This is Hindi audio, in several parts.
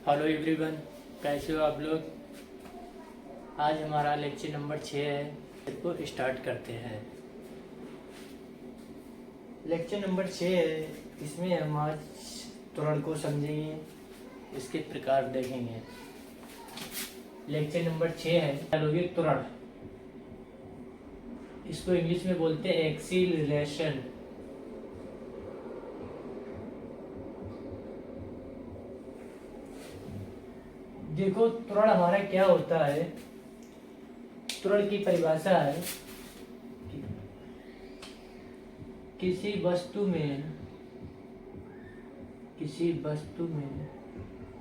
हेलो एवरीवन, कैसे हो आप लोग। आज हमारा लेक्चर नंबर 6 है। इसको स्टार्ट करते हैं। लेक्चर नंबर 6 है। इसमें हम आज त्वरण को समझेंगे, इसके प्रकार देखेंगे। लेक्चर नंबर 6 है यौगिक त्वरण। इसको इंग्लिश में बोलते हैं एक्सीलरेशन। देखो, त्वरण हमारा क्या होता है। त्वरण की परिभाषा है कि किसी वस्तु में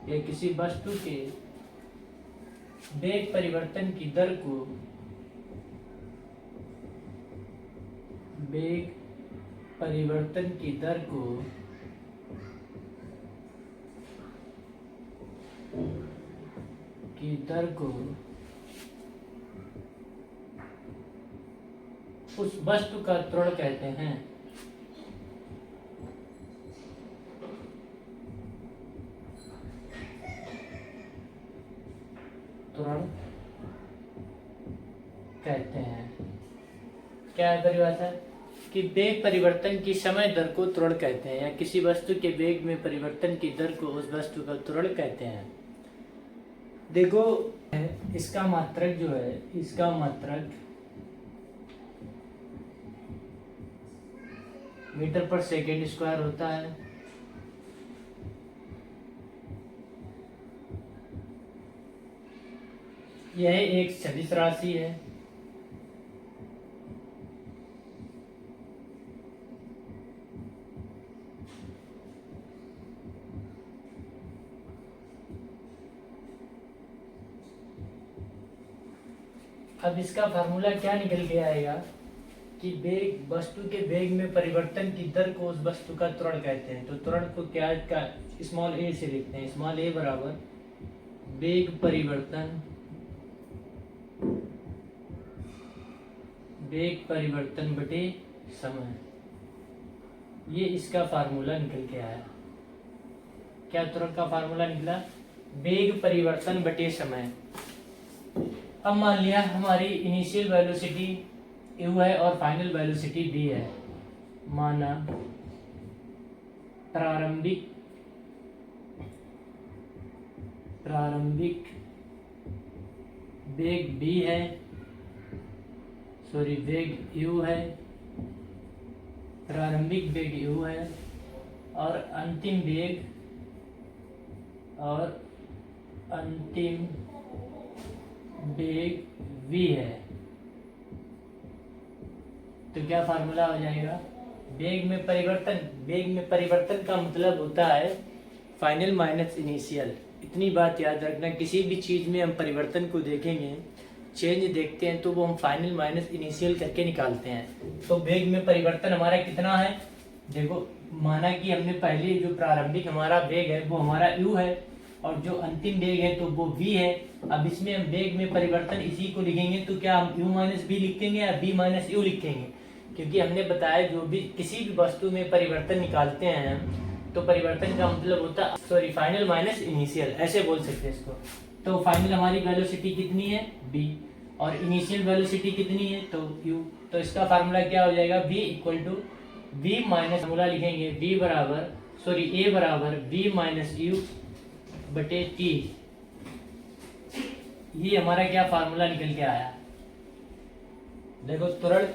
या किसी वस्तु के वेग परिवर्तन की दर को उस वस्तु का त्वरण कहते हैं। त्वरण कहते हैं। क्या है परिभाषा कि वेग परिवर्तन की समय दर को त्वरण कहते हैं, या किसी वस्तु के वेग में परिवर्तन की दर को उस वस्तु का त्वरण कहते हैं। देखो, इसका मात्रक जो है, इसका मात्रक मीटर पर सेकेंड स्क्वायर होता है। यह एक सदिश राशि है। अब इसका फार्मूला क्या निकल के आएगा कि वेग, वस्तु के वेग में परिवर्तन की दर को उस वस्तु का त्वरण कहते हैं। तो त्वरण को क्या स्मॉल ए से लिखते हैं। स्मॉल ए बराबर वेग परिवर्तन बटे समय। ये इसका फार्मूला निकल के आया। क्या त्वरण का फार्मूला निकला? वेग परिवर्तन बटे समय। अब मान लिया हमारी इनिशियल वेलोसिटी u है और फाइनल वेलोसिटी v है। माना प्रारंभिक वेग v है, वेग u है, प्रारंभिक वेग u है और अंतिम वेग v है। तो क्या फार्मूला हो जाएगा? वेग में परिवर्तन का मतलब होता है फाइनल माइनस इनिशियल। इतनी बात याद रखना, किसी भी चीज में हम परिवर्तन को देखेंगे, चेंज देखते हैं, तो वो हम फाइनल माइनस इनिशियल करके निकालते हैं। तो वेग में परिवर्तन हमारा कितना है? देखो, माना कि हमने पहले जो प्रारंभिक हमारा वेग है वो हमारा u है और जो अंतिम वेग है तो वो v है। अब इसमें हम वेग में परिवर्तन इसी को लिखेंगे, तो क्या हम u माइनस v लिखेंगे या v माइनस u लिखेंगे? क्योंकि हमने बताया जो भी किसी भी वस्तु में परिवर्तन निकालते हैं तो परिवर्तन का मतलब होता है फाइनल माइनस इनिशियल, ऐसे बोल सकते हैं इसको। तो फाइनल हमारी वेलोसिटी कितनी है? v, और इनिशियल वेलोसिटी कितनी है? तो u। तो इसका फार्मूला क्या हो जाएगा? v equal to v minus, formula लिखेंगे a बराबर v माइनस u बटे t। ये हमारा क्या फार्मूला निकल के आया। देखो, त्वरण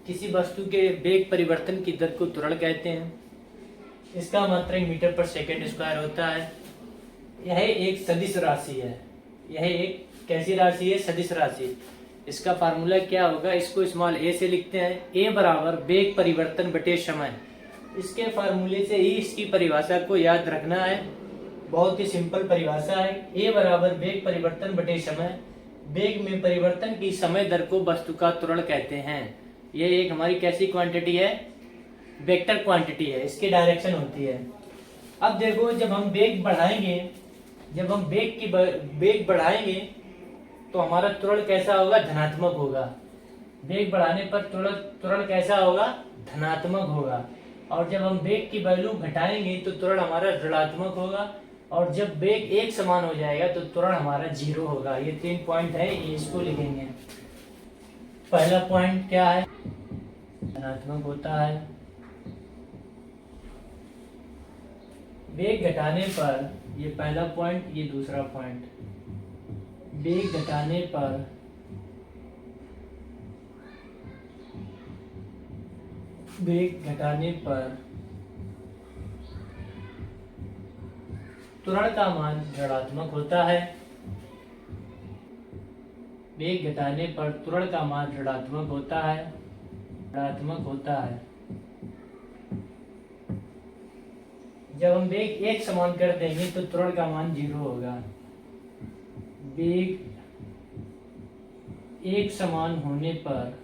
किसी वस्तु के वेग परिवर्तन की दर को त्वरण कहते हैं। इसका मात्रक मीटर पर सेकेंड स्क्वायर होता है। यह एक सदिश राशि है। यह एक कैसी राशि है? सदिश राशि। इसका फार्मूला क्या होगा? इसको स्मॉल ए से लिखते हैं। ए बराबर वेग परिवर्तन बटे समय। इसके फार्मूले से ही इसकी परिभाषा को याद रखना है। बहुत ही सिंपल परिभाषा है। ए बराबर वेग परिवर्तन बटे समय। वेग में परिवर्तन की समय दर को वस्तु का त्वरण कहते हैं। ये एक हमारी कैसी क्वांटिटी है? वेक्टर क्वांटिटी है। इसकी डायरेक्शन होती है। अब देखो, जब हम वेग बढ़ाएंगे तो हमारा त्वरण कैसा होगा? धनात्मक होगा। वेग बढ़ाने पर त्वरण कैसा होगा? धनात्मक होगा। और जब हम वेग की वैल्यू घटाएंगे तो त्वरण हमारा ऋणात्मक होगा। और जब वेग एक समान हो जाएगा तो त्वरण हमारा 0 होगा। ये 3 पॉइंट है, ये इसको लिखेंगे। पहला पॉइंट क्या है, धनात्मक होता है। वेग घटाने पर, ये पहला पॉइंट, ये दूसरा पॉइंट, वेग घटाने पर त्वरण का मान ऋणात्मक होता है। वेग घटाने पर त्वरण का मान ऋणात्मक होता है, जब हम वेग एक समान कर देंगे तो त्वरण का मान 0 होगा। वेग एक समान होने पर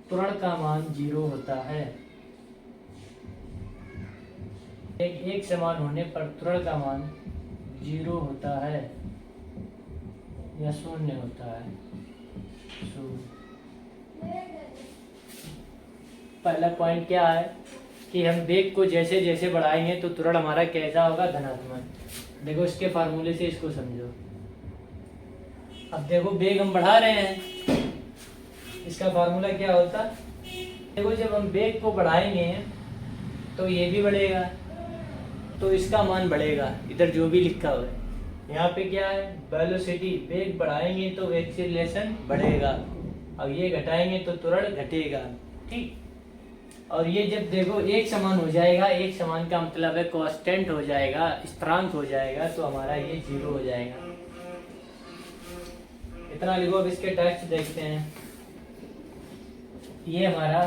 त्वरण का मान 0 होता है। एक समान होने पर त्वरण का मान 0 होता है या 0 होता है। पहला पॉइंट क्या है कि हम वेग को जैसे जैसे बढ़ाएंगे तो त्वरण हमारा कैसा होगा, धनात्मक। देखो इसके फार्मूले से इसको समझो। अब देखो वेग हम बढ़ा रहे हैं, इसका फार्मूला क्या होता, देखो जब हम वेग को बढ़ाएंगे तो ये भी बढ़ेगा, तो इसका मान बढ़ेगा। इधर जो भी लिखा हुआ है यहाँ पे क्या है, वेलोसिटी। वेग बढ़ाएंगे तो एक्सीलरेशन बढ़ेगा, अब ये घटाएंगे तो त्वरण घटेगा। ठीक, और ये जब देखो एक समान हो जाएगा, एक समान का मतलब है कांस्टेंट हो जाएगा, स्थिरांक हो जाएगा, तो हमारा ये 0 हो जाएगा। इतना लिखो। अब इसके टेस्ट देखते हैं। ये हमारा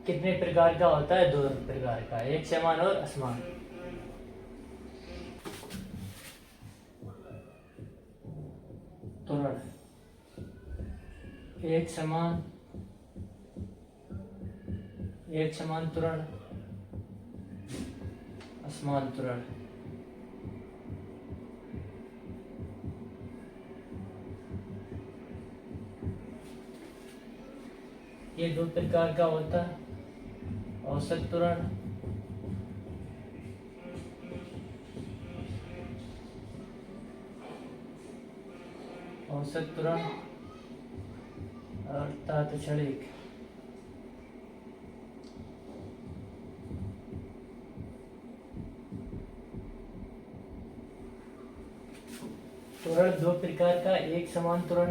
कितने प्रकार का होता है, 2 प्रकार का, एक समान और असमान। त्वरण एक समान त्वरण, असमान त्वरण। ये 2 प्रकार का होता है, औसत त्वरण और तात्क्षणिक। त्वरण 2 प्रकार का, एक समान त्वरण,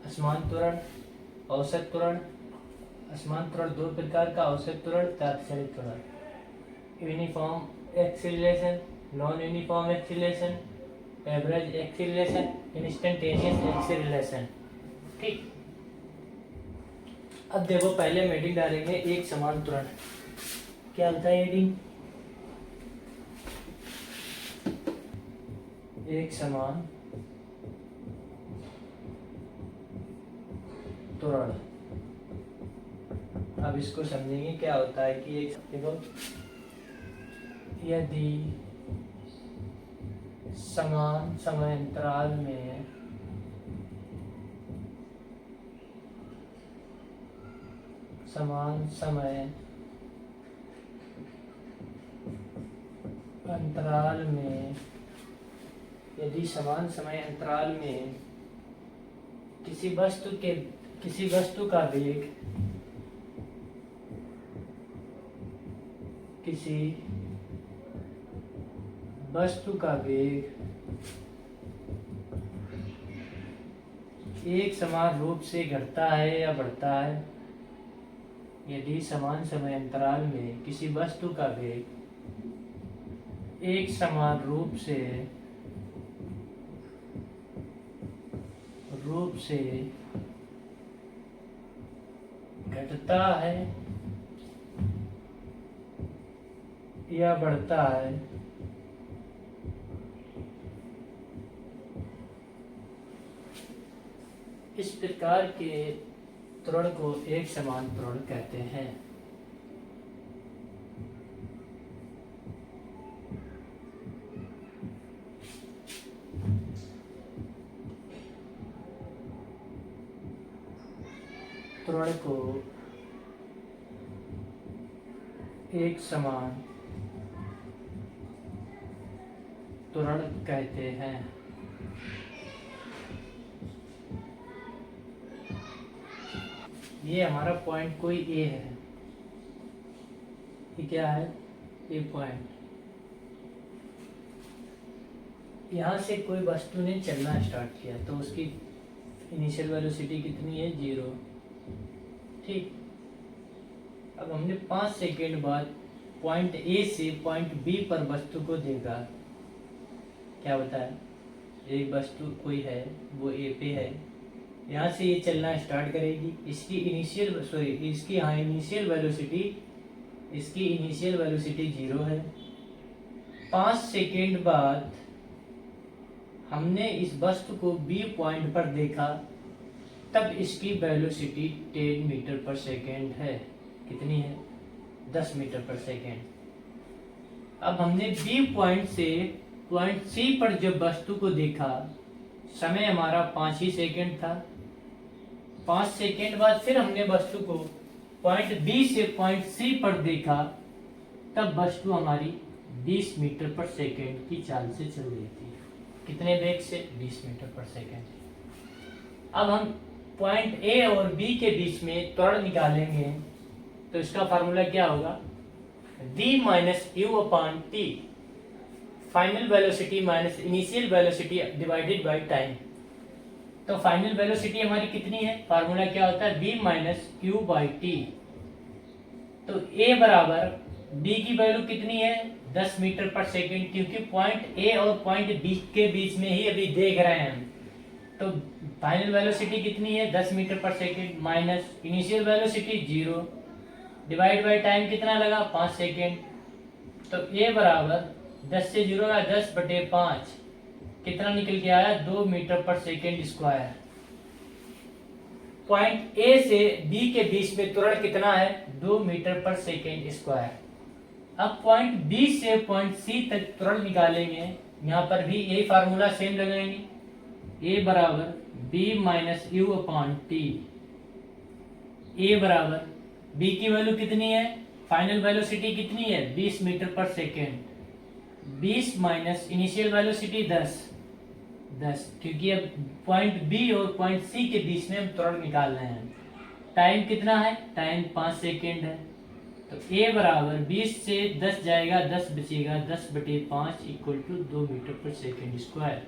असमान त्वरण, औसत त्वरण। असमान त्वरण 2 प्रकार का, औसत त्वरण, तात्क्षणिक त्वरण। Uniform acceleration, non uniform acceleration, average acceleration, instantaneous acceleration. ठीक, अब देखो पहले हम हेडिंग डालेंगे एक समान त्वरण। क्या होता है हेडिंग, एक समान त्वरण। अब इसको समझेंगे क्या होता है कि एक, देखो यदि समान समय अंतराल में यदि समान समय अंतराल में किसी वस्तु का वेग एक समान रूप से घटता है या बढ़ता है, यदि समान समय अंतराल में किसी वस्तु का वेग एक समान रूप से घटता है या बढ़ता है, इस प्रकार के त्वरण को एक समान त्वरण कहते हैं। त्वरण को एक समान त्वरण कहते हैं। ये हमारा पॉइंट कोई ए है, ये क्या है, ए पॉइंट। यहाँ से कोई वस्तु ने चलना स्टार्ट किया तो उसकी इनिशियल वेलोसिटी कितनी है, 0। ठीक, अब हमने 5 सेकेंड बाद पॉइंट ए से पॉइंट बी पर वस्तु को देखा। क्या बताया, एक वस्तु कोई है, वो ए पे है, यहाँ से ये चलना स्टार्ट करेगी। इसकी इनिशियल वेलोसिटी 0 है। 5 सेकेंड बाद हमने इस वस्तु को बी पॉइंट पर देखा, तब इसकी वेलोसिटी 10 मीटर पर सेकेंड है। कितनी है, 10 मीटर पर सेकेंड। अब हमने बी पॉइंट से पॉइंट सी पर जब वस्तु को देखा, समय हमारा 5 ही सेकेंड था। 5 सेकेंड बाद फिर हमने वस्तु को पॉइंट बी से पॉइंट सी पर देखा, तब वस्तु हमारी 20 मीटर पर सेकेंड की चाल से चल रही थी। कितने वेग से, 20 मीटर पर सेकेंड। अब हम पॉइंट ए और बी के बीच में त्वरण निकालेंगे, तो इसका फार्मूला क्या होगा, v minus U upon T, final velocity minus initial velocity divided by time. तो फाइनल वेलोसिटी हमारी कितनी है, फार्मूला क्या होता है, v minus Q by T. तो a बराबर b की वैल्यू कितनी है, 10 मीटर पर सेकेंड, क्योंकि पॉइंट ए और पॉइंट बी के बीच में ही अभी देख रहे हैं हम। तो फाइनल वेलोसिटी कितनी है, 10 मीटर पर second, minus initial velocity 0, divide by time कितना लगा, 5 सेकेंड। तो a बराबर 10 से 0 या 10/5, कितना निकल के आया, 2 मीटर पर सेकेंड स्क्वायर। पॉइंट ए से बी के बीच में त्वरण कितना है, 2 मीटर पर सेकेंड स्क्वायर। अब पॉइंट बी से पॉइंट सी तक त्वरण निकालेंगे, यहाँ पर भी यही फार्मूला सेम लगाएंगे, a बराबर b minus U upon T. a बराबर b की वैल्यू कितनी है, फाइनल वेलोसिटी कितनी है, 20 मीटर पर सेकेंड, 20 माइनस इनिशियल वेलोसिटी 10, क्योंकि अब पॉइंट बी और पॉइंट सी के बीच में हम त्वरण निकाल रहे हैं। टाइम कितना है, टाइम 5 सेकेंड है। तो a बराबर 20 से 10 जाएगा, 10 बचेगा, 10/5 इक्वल टू 2 मीटर पर सेकेंड स्क्वायर।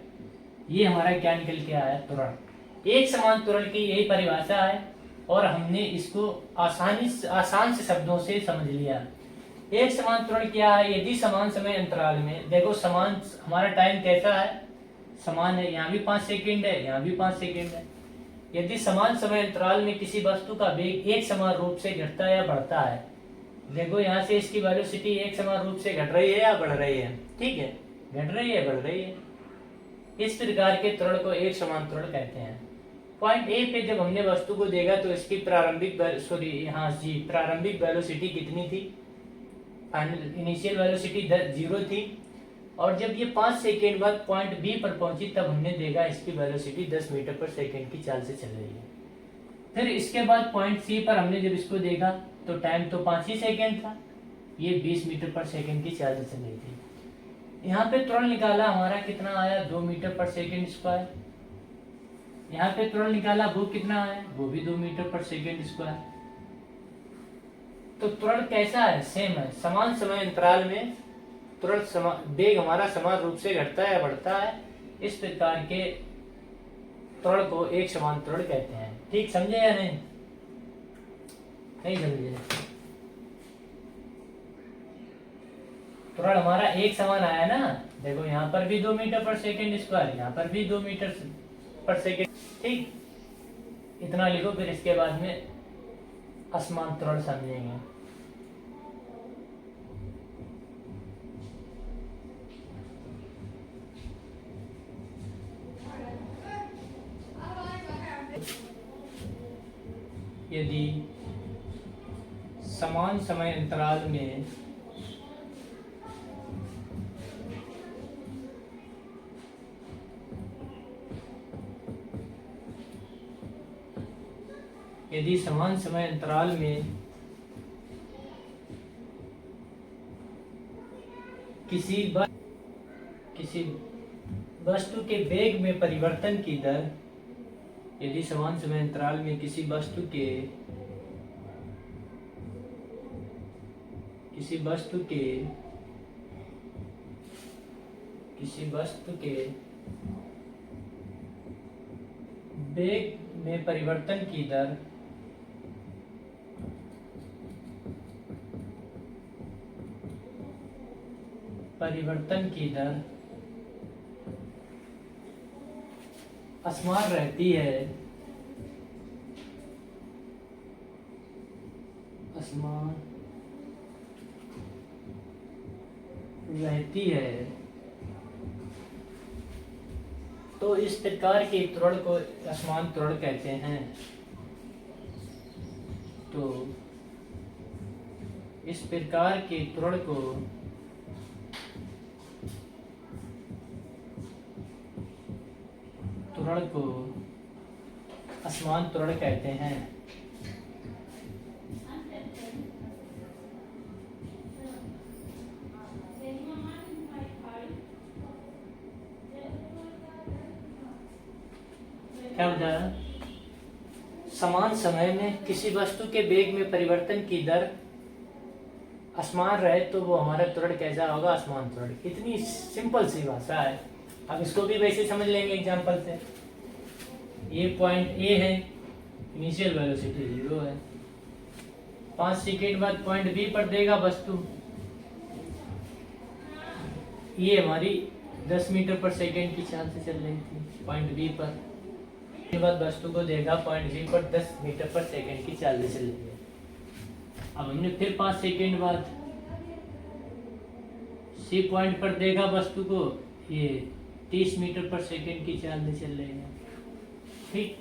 ये हमारा क्या निकल के आया, त्वरण। एक समान त्वरण की यही परिभाषा है, और हमने इसको आसान से शब्दों से समझ लिया। एक समान त्वरण क्या है, यदि समान समय अंतराल में, देखो समान हमारा टाइम कैसा है, समान है, यहाँ भी 5 सेकेंड है, यहाँ भी 5 सेकेंड है। यदि समान समय अंतराल में किसी वस्तु का वेग एक समान रूप से घटता या बढ़ता है, देखो यहाँ से इसकी वेलोसिटी एक समान रूप से घट रही है या बढ़ रही है, ठीक है, घट रही है, बढ़ रही है। इस प्रकार के त्वरण को एक समान त्वरण कहते हैं। पॉइंट ए पे जब हमने वस्तु को देखा तो इसकी प्रारंभिक वेलोसिटी कितनी थी, फाइनल इनिशियल वेलोसिटी 0 थी, और जब ये 5 सेकेंड बाद पॉइंट बी पर पहुंची, तब हमने देखा इसकी वेलोसिटी 10 मीटर पर सेकेंड की चाल से चल रही है। फिर इसके बाद पॉइंट सी पर हमने जब इसको देखा तो टाइम तो 5 ही सेकेंड था, ये 20 मीटर पर सेकेंड की चाल से चल रही थी। यहाँ पे त्वरण निकाला, हमारा कितना आया, 2 मीटर पर सेकेंड स्क्वायर। यहाँ पे त्वरण निकाला, वो कितना आया, वो भी 2 मीटर पर सेकेंड स्क्वायर। तो त्वरण कैसा है, सेम है, समान समय अंतराल में त्वरण वेग हमारा समान रूप से घटता है या बढ़ता है। इस प्रकार के त्वरण को एक समान त्वरण कहते हैं। ठीक समझे या नहीं, नहीं समझे, त्वरण हमारा एक समान आया ना, देखो यहाँ पर भी 2 मीटर पर सेकेंड स्क्वायर, यहाँ पर भी 2 मीटर पर सेकेंड, ठीक, इतना लिखो, फिर इसके बाद में असमान त्वरण समझेंगे। यदि समान समय अंतराल में यदि समान समय अंतराल में किसी वस्तु के वेग में परिवर्तन की दर, यदि समान समय अंतराल में किसी वस्तु के वेग में परिवर्तन की दर असमान रहती है तो इस प्रकार के त्वरण को असमान त्वरण कहते हैं। तो इस प्रकार के त्वरण को असमान त्वरण कहते हैं। क्या बताया? समान समय में किसी वस्तु के वेग में परिवर्तन की दर असमान रहे तो वो हमारा त्वरण कैसा होगा? असमान त्वरण। इतनी सिंपल सी भाषा है। अब इसको भी वैसे समझ लेंगे एग्जांपल से। ये पॉइंट ए है, इनिशियल वेलोसिटी 0 है। 5 सेकेंड बाद पॉइंट बी पर देगा वस्तु, ये हमारी 10 मीटर पर सेकेंड की चाल से चल रही थी पॉइंट बी पर। के बाद वस्तु को देगा पॉइंट बी पर 10 मीटर पर सेकेंड की चाल से चल रही है। अब हमने फिर 5 सेकेंड बाद सी पॉइंट पर देगा वस्तु को, ये 30 मीटर पर सेकेंड की चाल से चल रही है। ठीक,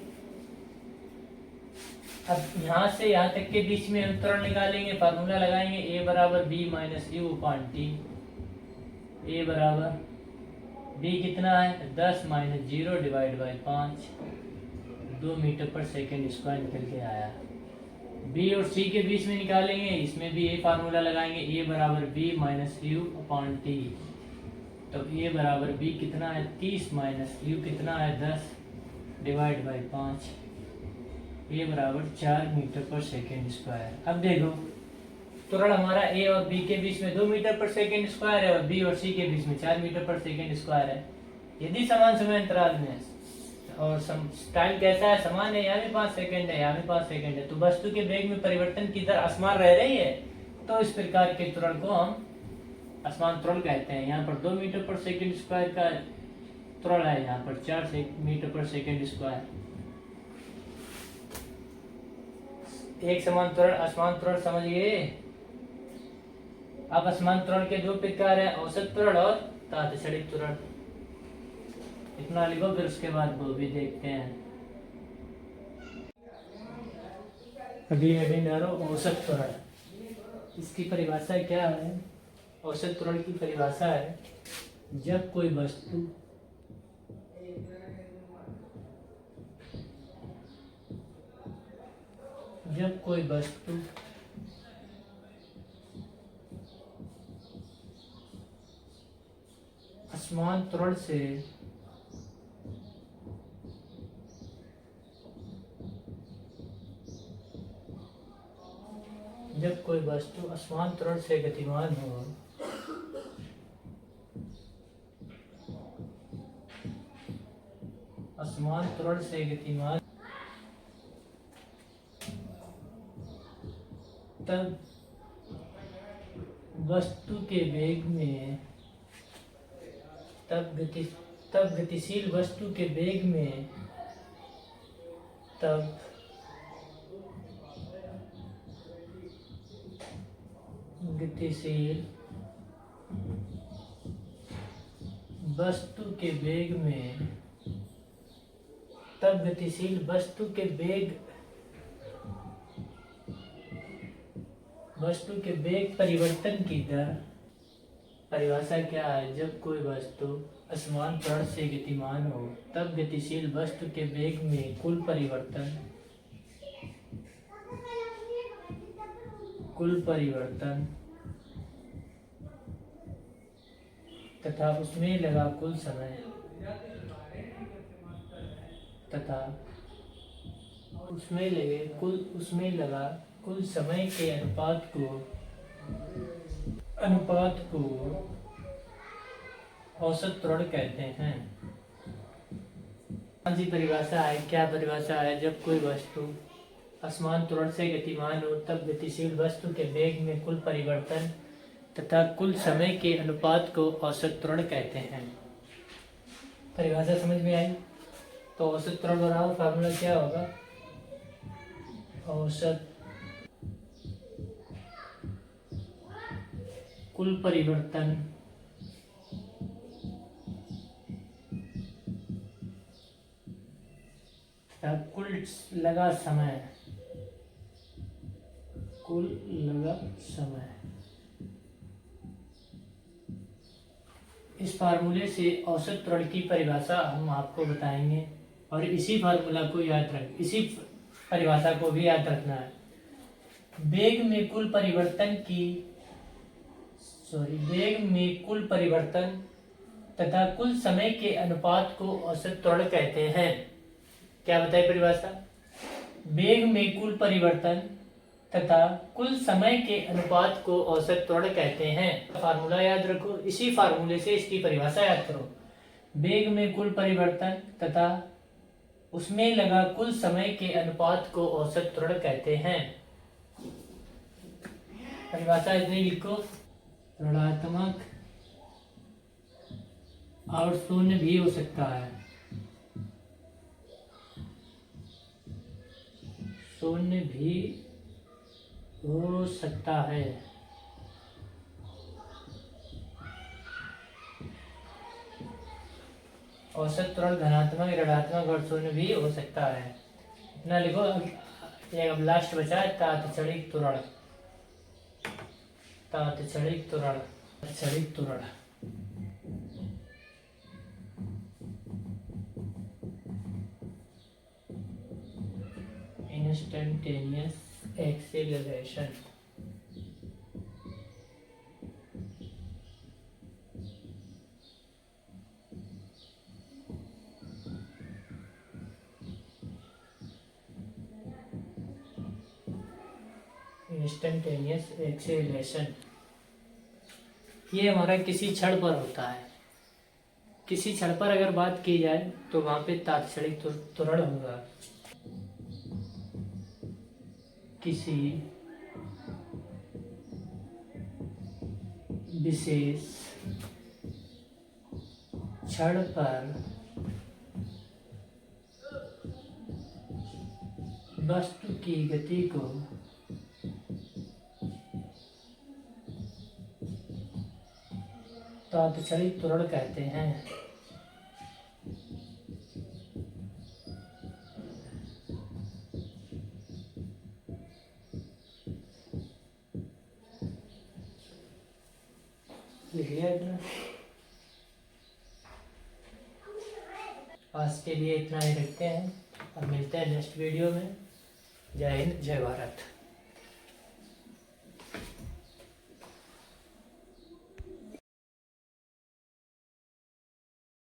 अब यहाँ से यहाँ तक के बीच में हम त्वरण निकालेंगे, फार्मूला लगाएंगे। ए बराबर B minus U upon T. A बराबर बी कितना है? 10 माइनस 0 डिवाइड बाई 5, 2 मीटर पर सेकेंड स्क्वायर निकल के आया। बी और सी के बीच में निकालेंगे, इसमें भी ए फार्मूला लगाएंगे। ए बराबर B minus U upon T. तो ए बराबर बी कितना है? 30 माइनस यू कितना है? 10 डिवाइड बाई 5। ए बराबर 4 मीटर पर सेकेंड स्क्वायर। अब देखो त्वरण हमारा ए और बी के बीच में 2 मीटर पर सेकेंड स्क्वायर है और बी और सी के बीच में 4 मीटर पर सेकेंड स्क्वायर है। यदि समान समय अंतराल में और टाइम कैसा है? समान है, यहाँ भी 5 सेकेंड है, यहाँ भी 5 सेकेंड है, तो वस्तु के वेग में परिवर्तन की दर असमान रह रही है, तो इस प्रकार के त्वरण को हम असमान त्वरण कहते हैं। यहाँ पर 2 मीटर पर सेकेंड स्क्वायर का त्वरण है, यहाँ पर 4 मीटर पर सेकेंड स्क्वायर। एक समान त्वरण असमान त्वरण समझ गए। अब असमान त्वरण के 2 प्रकार है, औसत त्वरण और तात्क्षणिक त्वरण। इतना लिखो, फिर उसके बाद वो भी देखते हैं। अभी औसत त्वरण, इसकी परिभाषा क्या है? औसत त्वरण की परिभाषा है जब कोई वस्तु असमान त्वरण से गतिमान हो, असमान त्वरण से गतिमान, तब वस्तु के वेग में तब गतिशील वस्तु के वेग में तब गतिशील वस्तु के वेग में तब गतिशील वस्तु के वेग परिवर्तन की दर। परिभाषा क्या है? जब कोई वस्तु असमान त्वरण से गतिमान हो तब गतिशील वस्तु के वेग में कुल परिवर्तन कुल परिवर्तन तथा उसमें लगा कुल समय तथा उसमें लगा कुल समय के अनुपात को औसत त्वरण कहते हैं। कौन सी परिभाषा है? क्या परिभाषा है? जब कोई वस्तु असमान त्वरण से गतिमान हो तब गतिशील वस्तु के वेग में कुल परिवर्तन तथा कुल समय के अनुपात को औसत त्वरण कहते हैं। परिभाषा समझ में आई? तो औसत त्वरण बनाओ, फार्मूला क्या होगा? औसत कुल परिवर्तन कुल लगा समय। इस फार्मूले से औसत त्वरण की परिभाषा हम आपको बताएंगे और इसी परिभाषा को भी याद रखना है। वेग में कुल परिवर्तन तथा कुल समय के अनुपात को औसत त्वरण कहते हैं। क्या बताए परिभाषा? वेग में कुल परिवर्तन तथा कुल समय के अनुपात को औसत त्वरण कहते हैं। फार्मूला याद रखो, इसी फार्मूले से इसकी परिभाषा याद करो। वेग में कुल परिवर्तन तथा उसमें लगा कुल समय के अनुपात को औसत त्वरण कहते हैं। परिभाषा इतनी लिखो, ऋणात्मक और शून्य भी हो सकता है। शून्य भी हो सकता है। औसत त्वरण धनात्मक, ऋणात्मक और शून्य भी हो सकता है। इतना लिखो। अब लास्ट बचा है तात्क्षणिक त्वरण। Instantaneous acceleration. ये हमारा किसी क्षण पर होता है। किसी क्षण पर अगर बात की जाए तो वहां पे तात्क्षणिक त्वरण होगा। किसी विशेष क्षण पर वस्तु की गति को तात्क्षणिक त्वरण कहते हैं। लिख लिया इतना? आज के लिए इतना ही रखते हैं और मिलते हैं नेक्स्ट वीडियो में। जय हिंद, जय भारत।